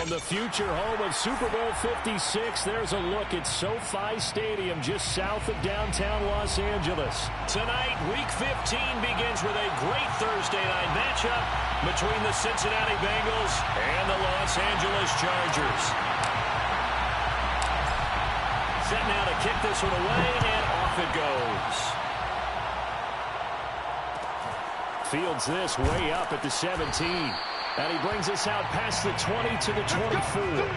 From the future home of Super Bowl 56, there's a look at SoFi Stadium just south of downtown Los Angeles. Tonight, Week 15 begins with a great Thursday night matchup between the Cincinnati Bengals and the Los Angeles Chargers. Set now to kick this one away, and off it goes. Fields this way up at the 17. And he brings us out past the 20 to the 24.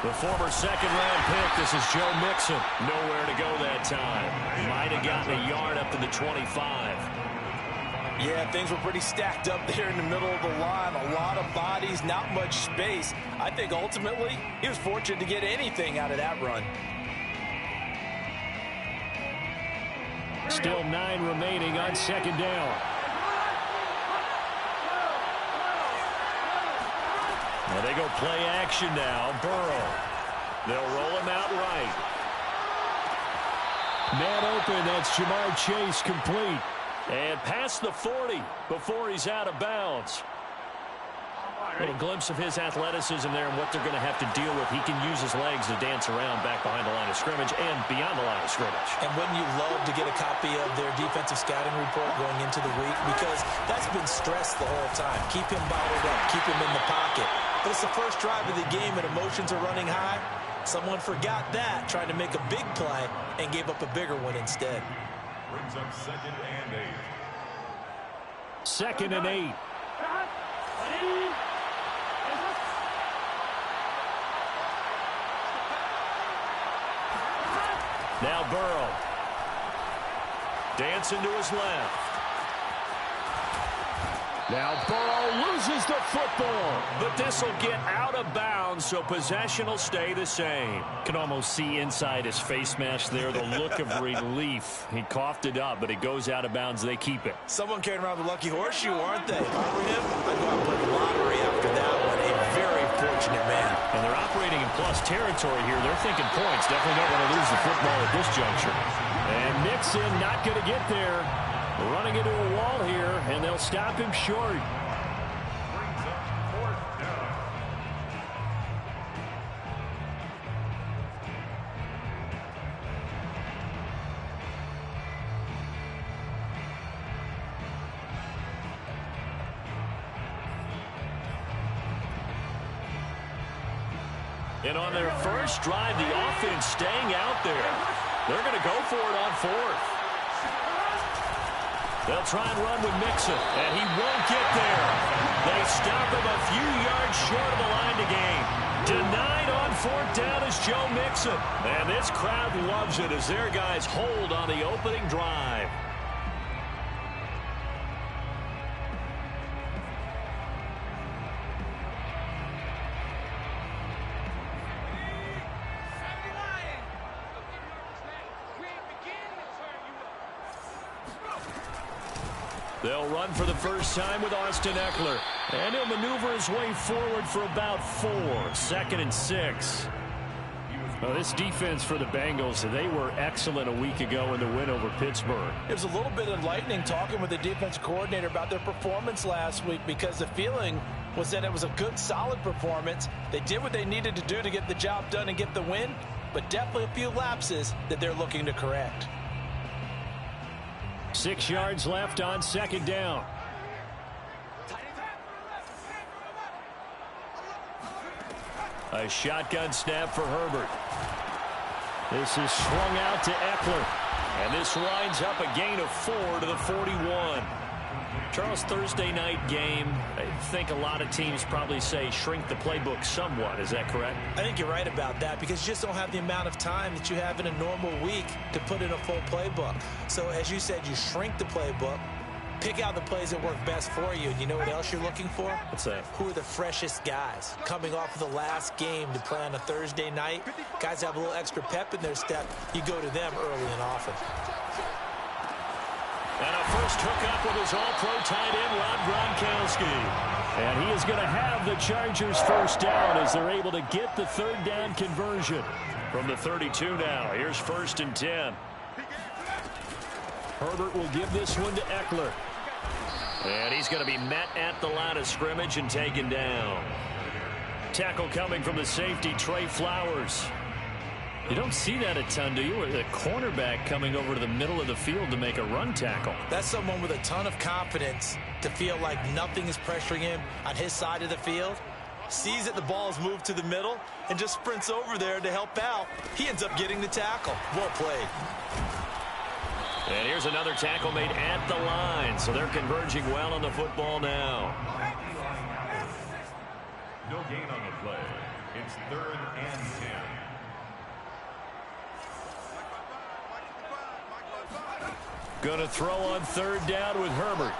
The former second-round pick, this is Joe Mixon. Nowhere to go that time. Might have gotten a yard up to the 25. Yeah, things were pretty stacked up there in the middle of the line. A lot of bodies, not much space. I think ultimately he was fortunate to get anything out of that run. Still 9 remaining on second down. Now they go play action now. Burrow. They'll roll him out right. Man open. That's Jamar Chase complete. And past the 40 before he's out of bounds. A little glimpse of his athleticism there and what they're going to have to deal with. He can use his legs to dance around back behind the line of scrimmage and beyond the line of scrimmage. And wouldn't you love to get a copy of their defensive scouting report going into the week? Because that's been stressed the whole time. Keep him bottled up. Keep him in the pocket. But it's the first drive of the game and emotions are running high. Someone forgot that, trying to make a big play, and gave up a bigger one instead. Brings up 2nd and 8. 2nd and 8. Now Burrow. Dancing to his left. Now Burrow loses the football. But this will get out of bounds, so possession will stay the same. Can almost see inside his face mask there the look of relief. He coughed it up, but it goes out of bounds. They keep it. Someone carrying around the lucky horseshoe, aren't they? If I were him, I'd go out and play the lottery after that one. A very fortunate man. And they're operating in plus territory here. They're thinking points. Definitely don't want to lose the football at this juncture. And Mixon not going to get there. Running into a wall here, and they'll stop him short. Brings up 4th down. And on their first drive, the offense staying out there. They're going to go for it on 4th. They'll try and run with Mixon, and he won't get there. They stop him a few yards short of the line to gain. Denied on 4th down is Joe Mixon. And this crowd loves it as their guys hold on the opening drive. They'll run for the first time with Austin Eckler. And he'll maneuver his way forward for about 4. 2nd and 6. Well, this defense for the Bengals, they were excellent a week ago in the win over Pittsburgh. It was a little bit enlightening talking with the defense coordinator about their performance last week, because the feeling was that it was a good, solid performance. They did what they needed to do to get the job done and get the win, but definitely a few lapses that they're looking to correct. 6 yards left on 2nd down. A shotgun snap for Herbert. This is swung out to Eckler. And this winds up a gain of 4 to the 41. Charles, Thursday night game, I think a lot of teams probably say shrink the playbook somewhat. Is that correct? I think you're right about that, because you just don't have the amount of time that you have in a normal week to put in a full playbook. So as you said, you shrink the playbook, Pick out the plays that work best for you. And you know what else you're looking for? What's that? Who are the freshest guys? Coming off of the last game to play on a Thursday night, guys have a little extra pep in their step. You go to them early and often. And a first hookup with his all-pro tight end, Rob Gronkowski. And he is going to have the Chargers first down as they're able to get the third down conversion. From the 32 now, here's 1st and 10. Herbert will give this one to Eckler. And he's going to be met at the line of scrimmage and taken down. Tackle coming from the safety, Trey Flowers. You don't see that a ton, do you? Or the cornerback coming over to the middle of the field to make a run tackle. That's someone with a ton of confidence to feel like nothing is pressuring him on his side of the field. Sees that the ball is moved to the middle and just sprints over there to help out. He ends up getting the tackle. Well played. And here's another tackle made at the line. So they're converging well on the football now. No gain on the play. It's 3rd and 10. Going to throw on 3rd down with Herbert.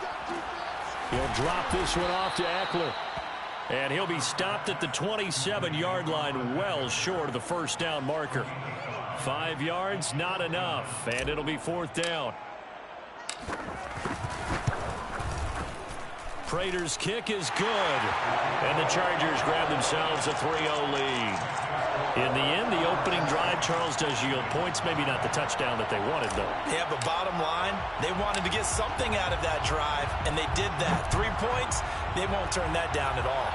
He'll drop this one off to Eckler. And he'll be stopped at the 27-yard line, well short of the first down marker. 5 yards, not enough, and it'll be 4th down. Prater's kick is good, and the Chargers grab themselves a 3-0 lead. In the end, the opening drive, Charles, does yield points. Maybe not the touchdown that they wanted, though. Yeah, but bottom line, they wanted to get something out of that drive, and they did that. 3 points, they won't turn that down at all.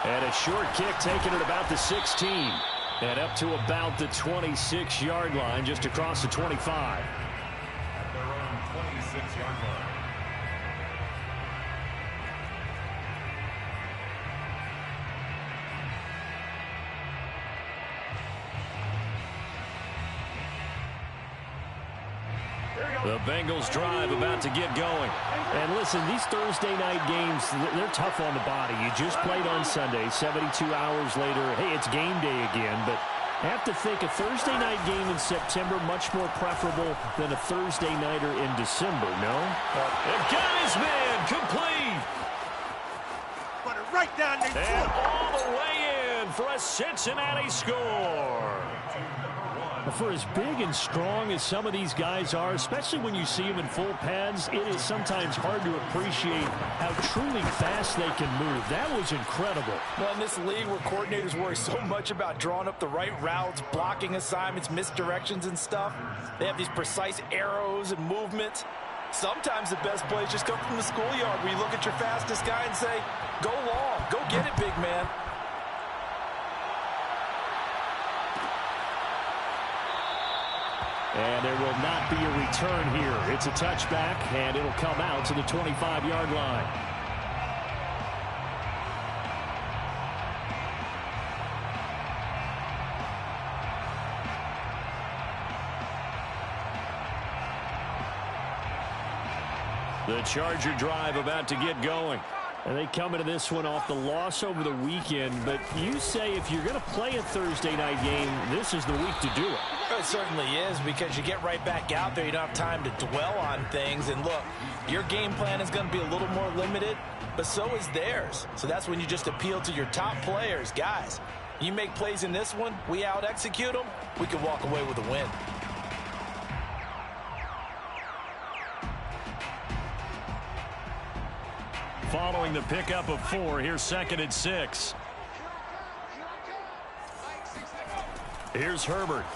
And a short kick taken at about the 16. And up to about the 26-yard line, just across the 25. At their own 26-yard line. The Bengals drive about to get going. And listen, these Thursday night games, they're tough on the body. You just played on Sunday, 72 hours later. Hey, it's game day again, but I have to think a Thursday night game in September much more preferable than a Thursday nighter in December, no? They've got his man complete. Put it right down there. And all the way in for a Cincinnati score. For as big and strong as some of these guys are, especially when you see them in full pads, it is sometimes hard to appreciate how truly fast they can move. That was incredible. Well, in this league where coordinators worry so much about drawing up the right routes, blocking assignments, misdirections and stuff, they have these precise arrows and movements. Sometimes the best plays just come from the schoolyard where you look at your fastest guy and say, go long, go get it, big man. And there will not be a return here. It's a touchback, and it'll come out to the 25-yard line. The Charger drive about to get going. And they come into this one off the loss over the weekend, but you say if you're going to play a Thursday night game, this is the week to do it. It certainly is, because you get right back out there. You don't have time to dwell on things. And look, your game plan is going to be a little more limited, but so is theirs. So that's when you just appeal to your top players. Guys, you make plays in this one, we out-execute them, we can walk away with a win. Following the pickup of 4, here's 2nd and 6. Here's Herbert.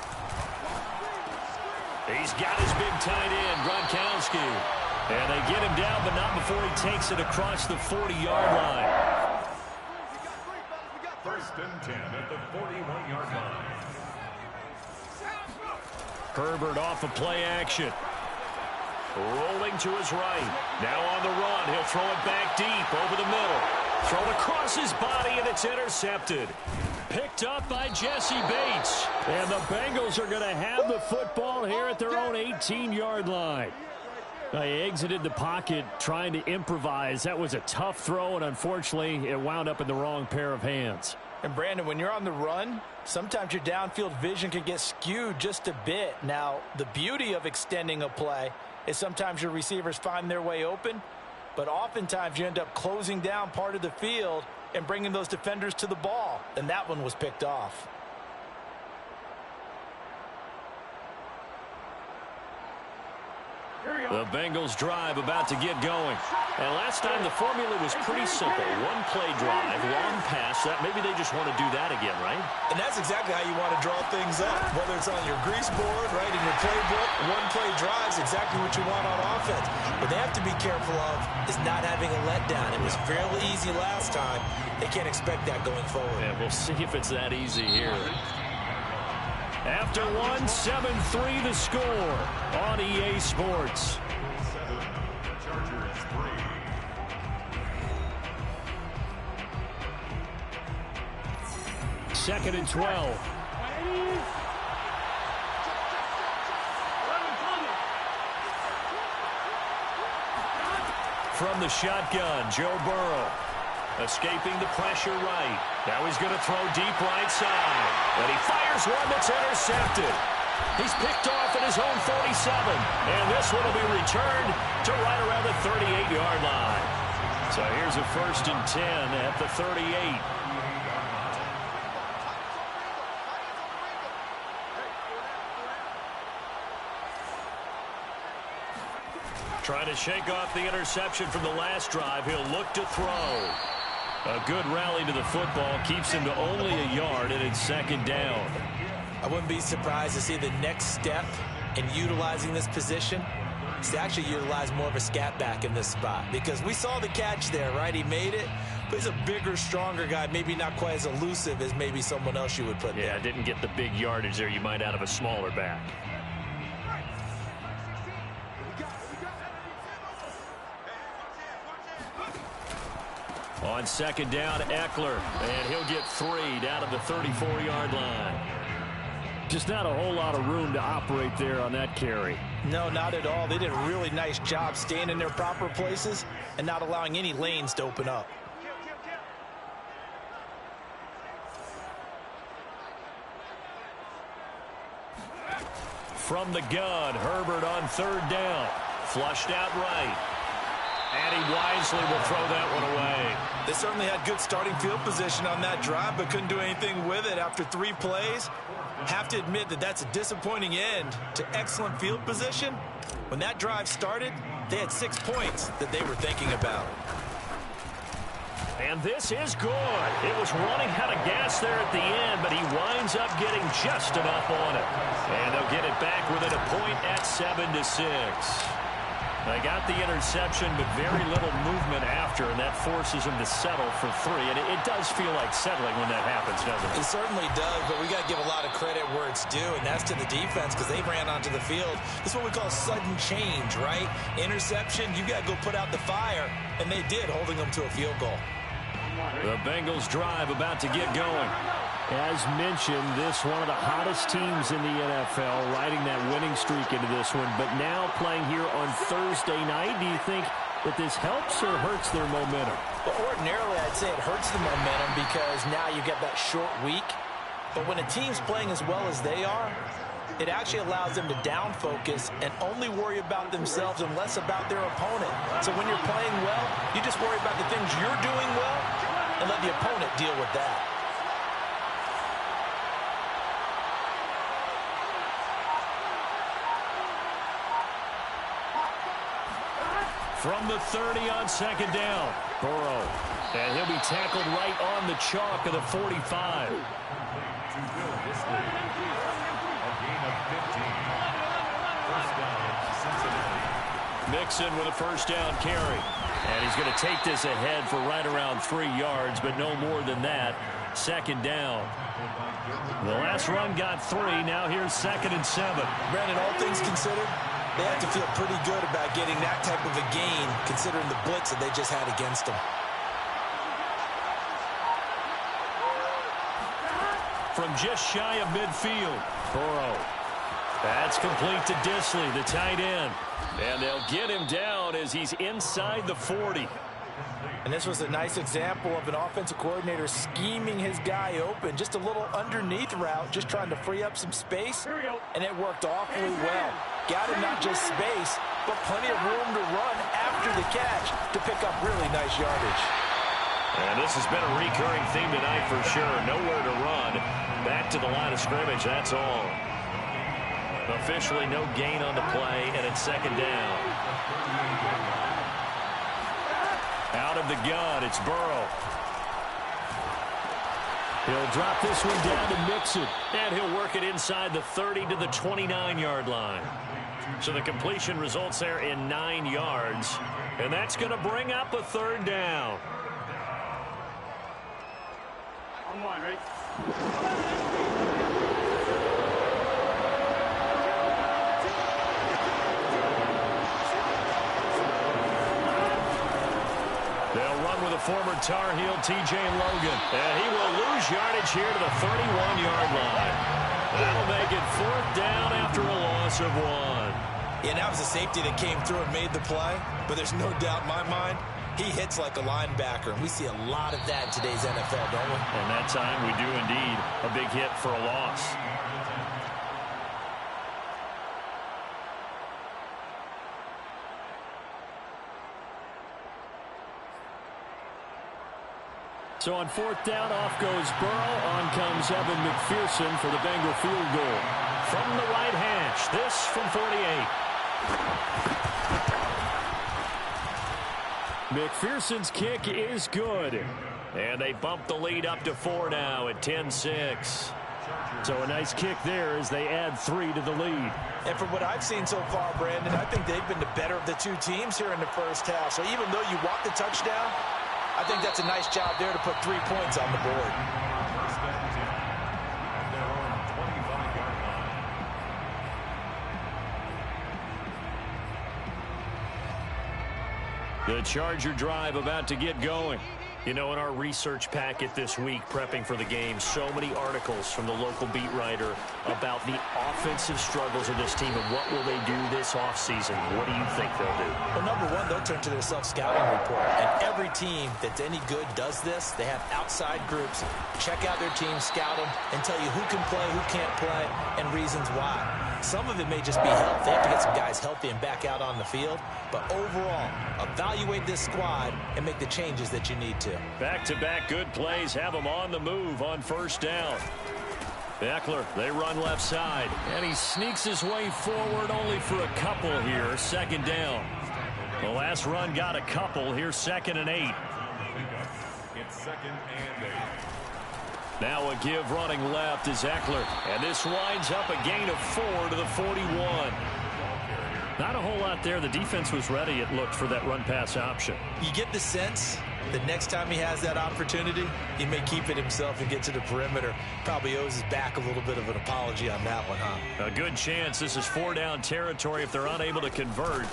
He's got his big tight end, Gronkowski. And they get him down, but not before he takes it across the 40-yard line. 1st and 10 at the 41-yard line. Herbert off of play action. Rolling to his right. Now on the run. He'll throw it back deep over the middle. Thrown across his body, and it's intercepted. Picked up by Jesse Bates. And the Bengals are going to have the football here at their own 18-yard line. They exited the pocket trying to improvise. That was a tough throw, and unfortunately, it wound up in the wrong pair of hands. And Brandon, when you're on the run, sometimes your downfield vision can get skewed just a bit. Now, the beauty of extending a play is sometimes your receivers find their way open, but oftentimes you end up closing down part of the field and bringing those defenders to the ball, and that one was picked off. The Bengals drive about to get going. And last time the formula was pretty simple. One play drive, long pass. Maybe they just want to do that again, right? And that's exactly how you want to draw things up. Whether it's on your grease board, right, in your playbook, one play drive is exactly what you want on offense. What they have to be careful of is not having a letdown. It was fairly easy last time. They can't expect that going forward. Yeah, we'll see if it's that easy here. After one, 7-3 the score on EA Sports. Second and 12. From the shotgun, Joe Burrow. Escaping the pressure right. Now he's going to throw deep right side. And he fires one that's intercepted. He's picked off at his own 47. And this one will be returned to right around the 38-yard line. So here's a 1st and 10 at the 38. Trying to shake off the interception from the last drive. He'll look to throw. A good rally to the football keeps him to only a yard, and it's 2nd down. I wouldn't be surprised to see the next step in utilizing this position is to actually utilize more of a scat back in this spot, because we saw the catch there, right? He made it, but he's a bigger, stronger guy, maybe not quite as elusive as maybe someone else you would put there. Yeah, didn't get the big yardage there you might out of a smaller back. On 2nd down, Eckler, and he'll get 3 down at the 34-yard line. Just not a whole lot of room to operate there on that carry. No, not at all. They did a really nice job staying in their proper places and not allowing any lanes to open up. From the gun, Herbert on 3rd down. Flushed out right. And he wisely will throw that one away. They certainly had good starting field position on that drive, but couldn't do anything with it after 3 plays. Have to admit that that's a disappointing end to excellent field position. When that drive started, they had 6 points that they were thinking about. And this is good. It was running out of gas there at the end, but he winds up getting just enough on it. And they'll get it back within a point at 7-6. They got the interception, but very little movement after, and that forces them to settle for 3. And it does feel like settling when that happens, doesn't it? It certainly does, but we got to give a lot of credit where it's due, and that's to the defense, because they ran onto the field. This is what we call sudden change, right? Interception, you got to go put out the fire, and they did, holding them to a field goal. The Bengals drive about to get going. As mentioned, this one of the hottest teams in the NFL, riding that winning streak into this one, but now playing here on Thursday night. Do you think that this helps or hurts their momentum? Well, ordinarily, I'd say it hurts the momentum because now you get that short week. But when a team's playing as well as they are, it actually allows them to down focus and only worry about themselves and less about their opponent. So when you're playing well, you just worry about the things you're doing well and let the opponent deal with that. From the 30 on 2nd down, Burrow. And he'll be tackled right on the chalk of the 45. Mixon with a 1st down carry. And he's going to take this ahead for right around 3 yards, but no more than that. 2nd down. The last run got 3. Now here's 2nd and 7. Brandon, all things considered, they have to feel pretty good about getting that type of a gain, considering the blitz that they just had against them. From just shy of midfield, Burrow. That's complete to Disley, the tight end. And they'll get him down as he's inside the 40. And this was a nice example of an offensive coordinator scheming his guy open. Just a little underneath route, just trying to free up some space. And it worked awfully well. Got him not just space, but plenty of room to run after the catch to pick up really nice yardage. And this has been a recurring theme tonight for sure. Nowhere to run. Back to the line of scrimmage, that's all. Officially no gain on the play, and it's second down. Out of the gun, it's Burrow. He'll drop this one down to Mixon. And he'll work it inside the 30 to the 29-yard line. So the completion results there in 9 yards. And that's going to bring up a third down. Come on, right? They'll run with a former Tar Heel, T.J. Logan. And he will lose yardage here to the 31-yard line. That'll make it fourth down after a loss of 1. Yeah, that was a safety that came through and made the play. But there's no doubt in my mind, he hits like a linebacker. And we see a lot of that in today's NFL, don't we? And that time we do indeed. A big hit for a loss. So on fourth down, off goes Burrow. On comes Evan McPherson for the Bengal field goal. From the right hash, this from 48. McPherson's kick is good. And they bump the lead up to 4 now at 10-6. So a nice kick there as they add 3 to the lead. And from what I've seen so far, Brandon, I think they've been the better of the two teams here in the first half. So even though you want the touchdown, I think that's a nice job there to put 3 points on the board. The Charger drive about to get going. You know, in our research packet this week, prepping for the game, so many articles from the local beat writer about the offensive struggles of this team and what will they do this offseason. What do you think they'll do? Well, number one, they'll turn to their self-scouting report. And every team that's any good does this. They have outside groups. Check out their team, scout them, and tell you who can play, who can't play, and reasons why. Some of it may just be health. They have to get some guys healthy and back out on the field. But overall, evaluate this squad and make the changes that you need to. Back-to-back good plays have them on the move on first down. Eckler, they run left side, and he sneaks his way forward only for a couple here, second down. The last run got a couple, here second and 8. It's second and 8. Now a give running left is Eckler, and this winds up a gain of 4 to the 41. Not a whole lot there. The defense was ready, it looked, for that run-pass option. You get the sense that next time he has that opportunity, he may keep it himself and get to the perimeter. Probably owes his back a little bit of an apology on that one, huh? A good chance this is 4-down territory if they're unable to convert.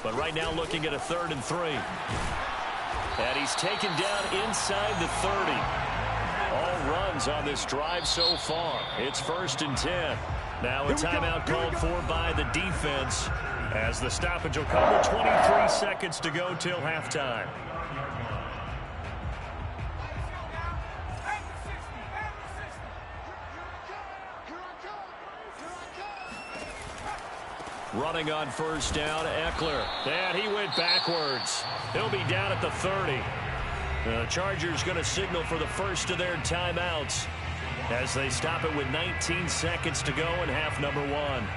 But right now looking at a 3rd and 3. And he's taken down inside the 30. All runs on this drive so far. It's 1st and 10. Now a timeout called for by the defense as the stoppage will come with 23 seconds to go till halftime. Running on first down, Eckler. And he went backwards. He'll be down at the 30. The Chargers going to signal for the first of their timeouts as they stop it with 19 seconds to go in half number 1.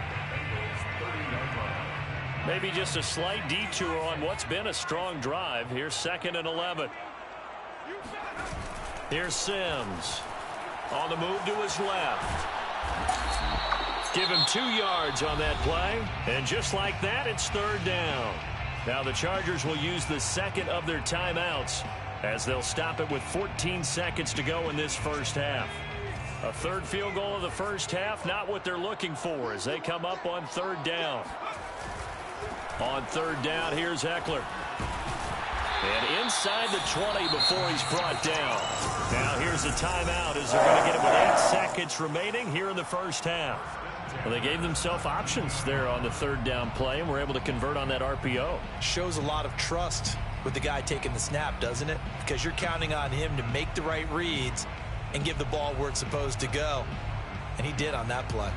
Maybe just a slight detour on what's been a strong drive. Here's 2nd and 11. Here's Sims. On the move to his left. Give him 2 yards on that play. And just like that, it's 3rd down. Now the Chargers will use the second of their timeouts as they'll stop it with 14 seconds to go in this first half. A 3rd field goal of the first half, not what they're looking for as they come up on 3rd down. On 3rd down, here's Eckler. And inside the 20 before he's brought down. Now here's a timeout as they're going to get it with 8 seconds remaining here in the first half. Well, they gave themselves options there on the 3rd down play and were able to convert on that RPO. Shows a lot of trust with the guy taking the snap, doesn't it? Because you're counting on him to make the right reads and give the ball where it's supposed to go. And he did on that play.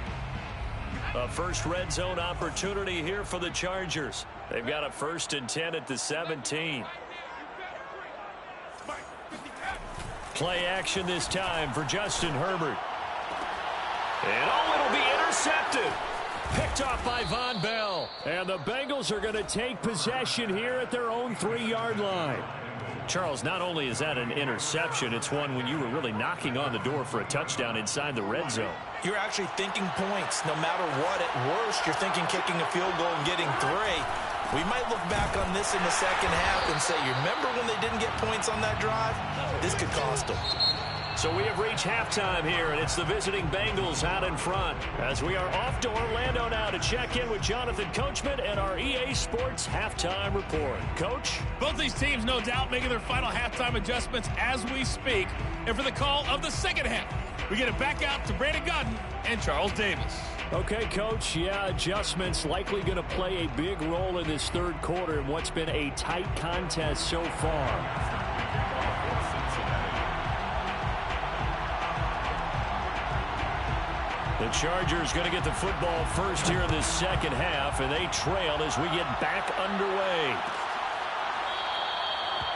A first red zone opportunity here for the Chargers They've got a 1st and 10 at the 17. Play action this time for Justin Herbert. And it'll be intercepted. Picked off by Von Bell. And the Bengals are going to take possession here at their own 3-yard line. Charles, not only is that an interception, it's one when you were really knocking on the door for a touchdown inside the red zone. You're actually thinking points. No matter what, at worst, you're thinking kicking a field goal and getting 3. We might look back on this in the second half and say, you remember when they didn't get points on that drive? This could cost them. So we have reached halftime here, and it's the visiting Bengals out in front. As we are off to Orlando now to check in with Jonathan Coachman and our EA Sports Halftime Report. Coach? Both these teams, no doubt, making their final halftime adjustments as we speak. And for the call of the second half, we get it back out to Brandon Godden and Charles Davis. Okay, Coach, yeah, adjustments likely going to play a big role in this third quarter in what's been a tight contest so far. The Chargers going to get the football first here in this second half, and they trail as we get back underway.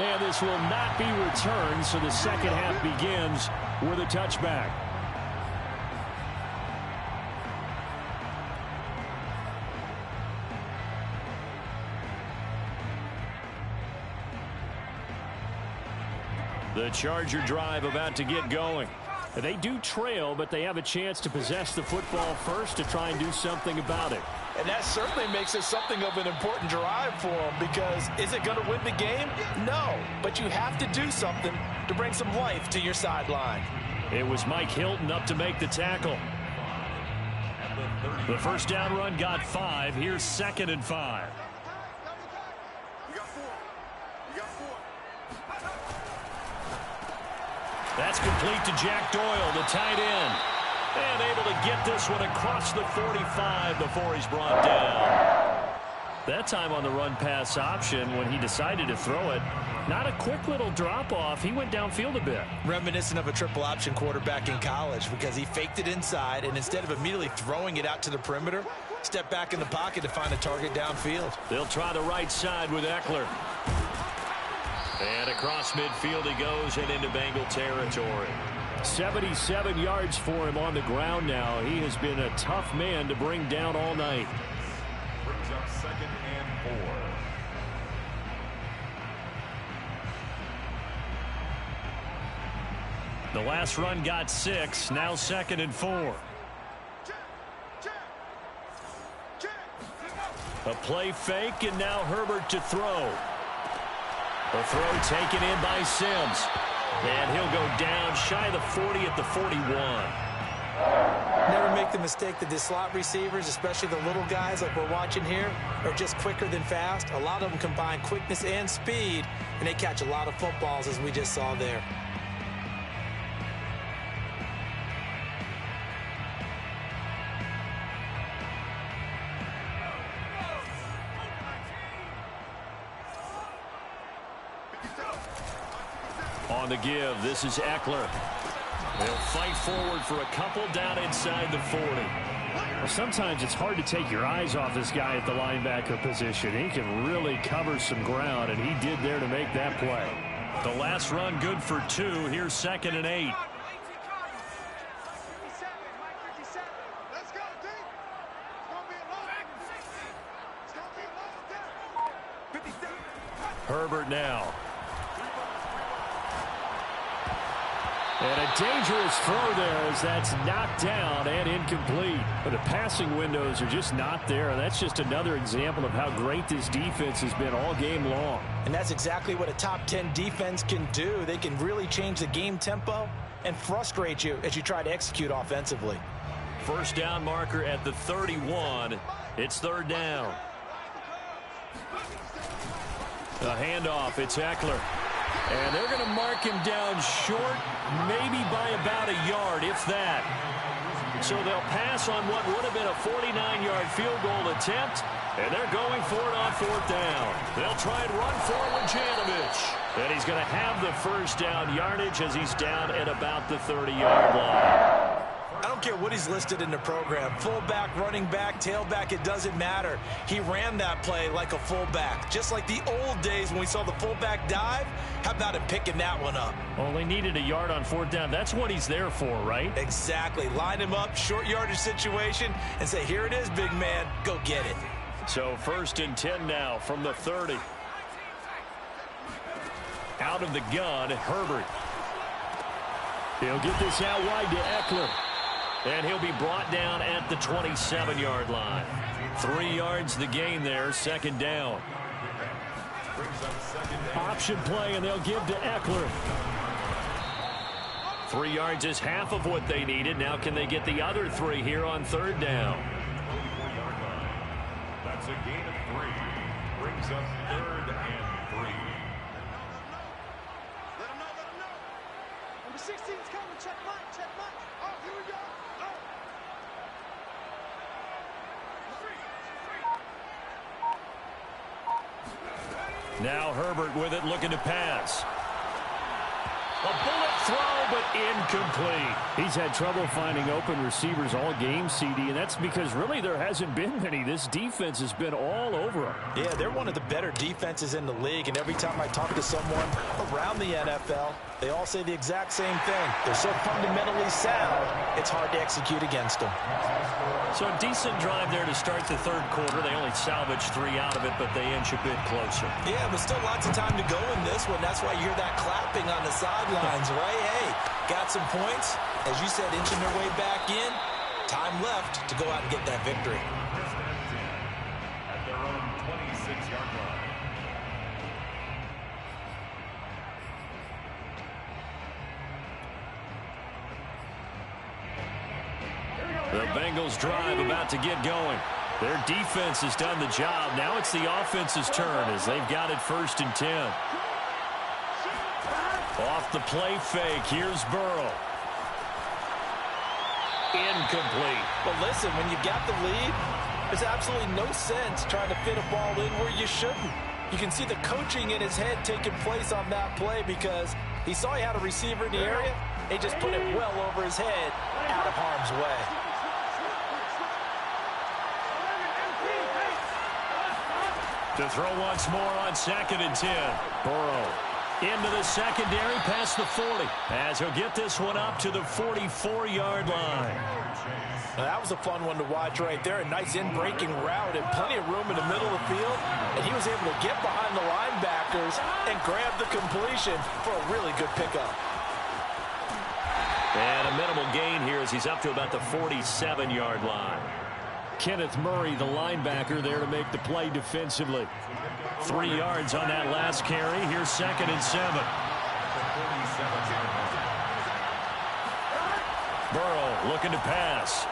And this will not be returned, so the second half begins with a touchback. The Charger drive about to get going. They do trail, but they have a chance to possess the football first to try and do something about it. And that certainly makes it something of an important drive for them, because is it going to win the game? No, but you have to do something to bring some life to your sideline. It was Mike Hilton up to make the tackle. The first down run got 5. Here's 2nd and 5. That's complete to Jack Doyle, the tight end. And able to get this one across the 45 before he's brought down. That time on the run-pass option when he decided to throw it. Not a quick little drop-off. He went downfield a bit. Reminiscent of a triple option quarterback in college, because he faked it inside, and instead of immediately throwing it out to the perimeter, stepped back in the pocket to find a target downfield. They'll try the right side with Eckler. And across midfield he goes and into Bengal territory. 77 yards for him on the ground now. He has been a tough man to bring down all night. Brings up 2nd and 4. The last run got 6. Now 2nd and 4. A play fake, and now Herbert to throw. The throw taken in by Sims. And he'll go down shy of the 40 at the 41. Never make the mistake that the slot receivers, especially the little guys like we're watching here, are just quicker than fast. A lot of them combine quickness and speed, and they catch a lot of footballs, as we just saw there. On the give, this is Eckler. They'll fight forward for a couple down inside the 40. Well, sometimes it's hard to take your eyes off this guy at the linebacker position. He can really cover some ground, and he did there to make that play. The last run good for 2. Here's 2nd and 8. Herbert now. And a dangerous throw there as that's knocked down and incomplete. But the passing windows are just not there. And that's just another example of how great this defense has been all game long. And that's exactly what a top 10 defense can do. They can really change the game tempo and frustrate you as you try to execute offensively. First down marker at the 31. It's 3rd down. The handoff, it's Eckler. And they're going to mark him down short, maybe by about a yard, if that. So they'll pass on what would have been a 49-yard field goal attempt, and they're going for it on 4th down. They'll try and run for it with Janovich. And he's going to have the first down yardage as he's down at about the 30-yard line. I don't care what he's listed in the program. Fullback, running back, tailback, it doesn't matter. He ran that play like a fullback. Just like the old days when we saw the fullback dive. How about him picking that one up? Only needed a yard on fourth down. That's what he's there for, right? Exactly. Line him up, short yardage situation, and say, here it is, big man. Go get it. So 1st and 10 now from the 30. Out of the gun, Herbert. He'll get this out wide to Eckler. And he'll be brought down at the 27-yard line. 3 yards the gain there, 2nd down. Option play, and they'll give to Eckler. 3 yards is half of what they needed. Now can they get the other 3 here on 3rd down? That's a gain of 3. Brings up 3rd and 3. Let him know. Number 16's coming. Check mine. Oh, here we go. Oh. Now Herbert with it, looking to pass. A bullet throw, but incomplete. He's had trouble finding open receivers all game, CD, and that's because really there hasn't been many. This defense has been all over them. Yeah, they're one of the better defenses in the league, and every time I talk to someone around the NFL, they all say the exact same thing. They're so fundamentally sound, it's hard to execute against them. So a decent drive there to start the 3rd quarter. They only salvaged 3 out of it, but they inch a bit closer. Yeah, but still lots of time to go in this one. That's why you hear that clapping on the sidelines, right? Hey, got some points. As you said, inching their way back in. Time left to go out and get that victory. At their own 26-yard line. The Bengals drive about to get going. Their defense has done the job. Now it's the offense's turn as they've got it 1st and 10. Off the play fake. Here's Burrow. Incomplete. But listen, when you got the lead, there's absolutely no sense trying to fit a ball in where you shouldn't. You can see the coaching in his head taking place on that play because he saw he had a receiver in the area. He just put it well over his head, out of harm's way. To throw once more on 2nd and 10. Burrow into the secondary past the 40. As he'll get this one up to the 44-yard line. Now, that was a fun one to watch right there. A nice in-breaking route and plenty of room in the middle of the field. And he was able to get behind the linebackers and grab the completion for a really good pickup. And a minimal gain here as he's up to about the 47-yard line. Kenneth Murray, the linebacker, there to make the play defensively. 3 yards on that last carry. Here's 2nd and 7. Burrow looking to pass.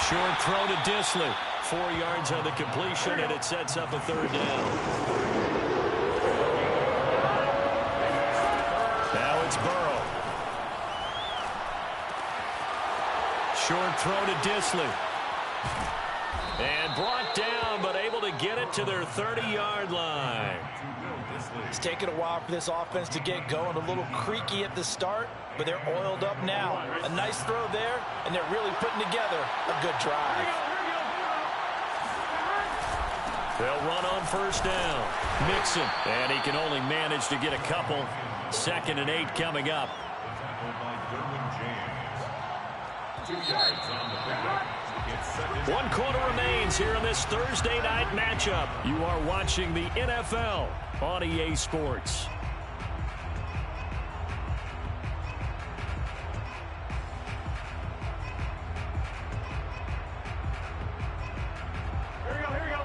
Short throw to Disley. 4 yards on the completion, and it sets up a 3rd down. Now it's Burrow. Short throw to Disley. And brought down, but able to get it to their 30-yard line. It's taken a while for this offense to get going. A little creaky at the start, but they're oiled up now. A nice throw there, and they're really putting together a good drive. They'll run on 1st down. Mixon, and he can only manage to get a couple. 2nd and 8 coming up. 2 yards on the pickup. It's 1 quarter remains here in this Thursday night matchup. You are watching the NFL on EA Sports. Here we go.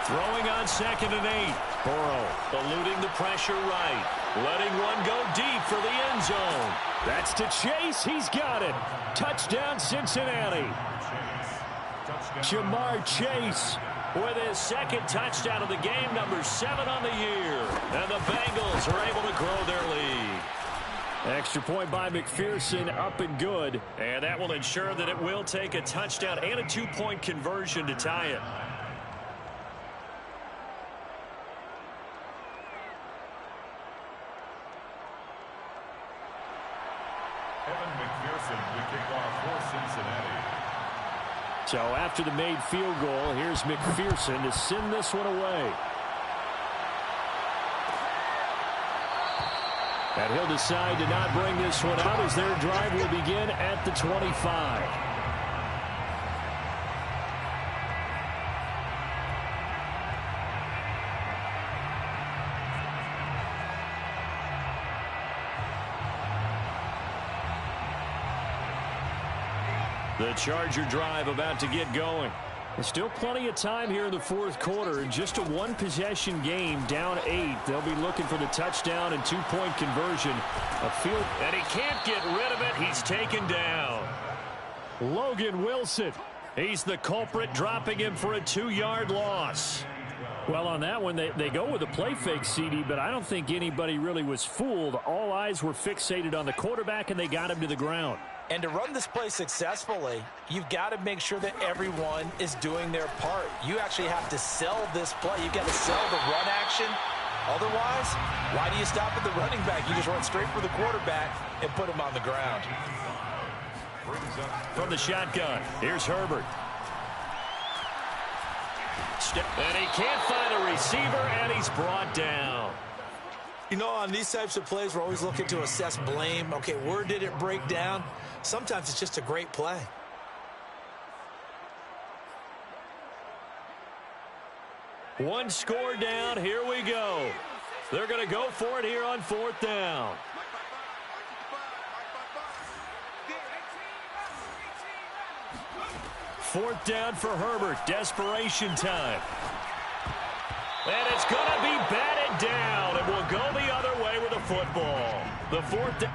Throwing on 2nd and 8. Burrow eluding the pressure right. Letting one go deep for the end zone. That's to Chase. He's got it. Touchdown, Cincinnati. Jamar Chase With his 2nd touchdown of the game, number 7 on the year. And the Bengals are able to grow their lead. Extra point by McPherson, up and good. And that will ensure that it will take a touchdown and a 2-point conversion to tie it. Kevin McPherson to kick off for Cincinnati. So after the made field goal, here's McPherson to send this one away. And he'll decide to not bring this one out as their drive will begin at the 25. The Charger drive about to get going. There's still plenty of time here in the fourth quarter. In just a one-possession game, down 8. They'll be looking for the touchdown and two-point conversion. A field, and he can't get rid of it. He's taken down. Logan Wilson. He's the culprit, dropping him for a 2-yard loss. Well, on that one, they go with a play fake, CD, but I don't think anybody really was fooled. All eyes were fixated on the quarterback, and they got him to the ground. And to run this play successfully, you've got to make sure that everyone is doing their part. You actually have to sell this play. You've got to sell the run action. Otherwise, why do you stop at the running back? You just run straight for the quarterback and put him on the ground. From the shotgun, here's Herbert. And he can't find a receiver, and he's brought down. You know, on these types of plays, we're always looking to assess blame. Okay, where did it break down? Sometimes it's just a great play. One score down. Here we go. They're going to go for it here on fourth down. Fourth down for Herbert. Desperation time. And it's going to be batted down. It will go the other way with the football. The fourth down.